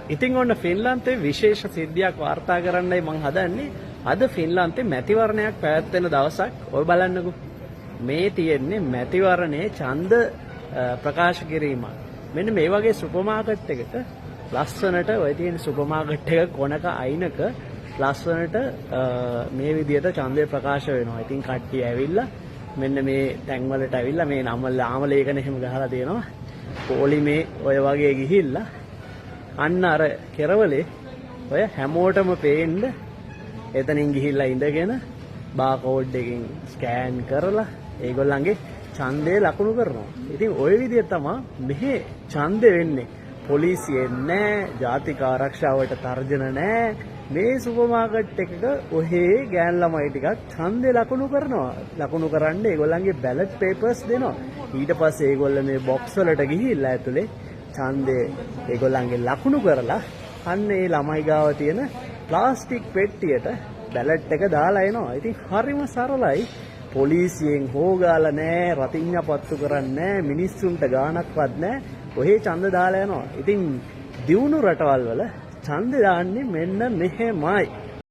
ඉතින් ඔන්න ෆින්ලාන්තේ විශේෂ සිද්ධියක් වාර්තා කරන්නයි මම හදන්නේ. අද ෆින්ලාන්තේ මැතිවරණයක් පැවැත්වෙන දවසක්. ඔය බලන්නකෝ. මේ තියෙන්නේ මැතිවරණයේ ඡන්ද ප්‍රකාශ කිරීම. මෙන්න මේ වගේ සුපර් මාකට් එකක ලස්සනට ඔය තියෙන සුපර් මාකට් එක කොනක අයිනක ලස්සනට මේ විදිහට ඡන්දය ප්‍රකාශ වෙනවා. ඉතින් කට්ටිය ඇවිල්ලා මෙන්න මේ තැන්වලට ඇවිල්ලා මේ නාම ලේඛන එහෙම ගහලා දෙනවා. පොලිමේ ඔය වගේ ගිහිල්ලා අන්න අර කෙරවලේ ඔය හැමෝටම පේන්න එතනින් ගිහිල්ලා ඉඳගෙන බාකෝඩ් එකකින් ස්කෑන් කරලා ඒගොල්ලන්ගේ ඡන්දය ලකුණු කරනවා. ඉතින් ওই විදිහ තමයි මෙහි ඡන්දෙ වෙන්නේ. පොලිසිය නැහැ, ජාතික ආරක්ෂාවට තර්ජන නැහැ. මේ සුපර් මාකට් එකක ඔහේ ගෑන් ළමයි ටිකක් ඡන්දේ ලකුණු කරනවා. ලකුණු කරන්න ඒගොල්ලන්ගේ බැලට් පේපර්ස් දෙනවා. ඊට පස්සේ ඒගොල්ලෝ මේ බොක්ස් වලට ගිහිල්ලා ඇතුලේ ඡන්දේ ඒගොල්ලන්ගේ ලකුණු කරලා අන්න ඒ ළමයි ගාව තියෙන ප්ලාස්ටික් පෙට්ටියට බැලට් එක දාලා එනවා. ඉතින් හරිම සරලයි. පොලිසියෙන් හොගාලා නැහැ, රතිඤ්ඤා පත්තු කරන්නේ නැහැ, මිනිස්සුන්ට ගාණක්වත් නැහැ. ඔහේ ඡන්ද දාලා යනවා. ඉතින් දියුණු රටවල් වල ඡන්ද දාන්නේ මෙන්න මෙහෙමයි.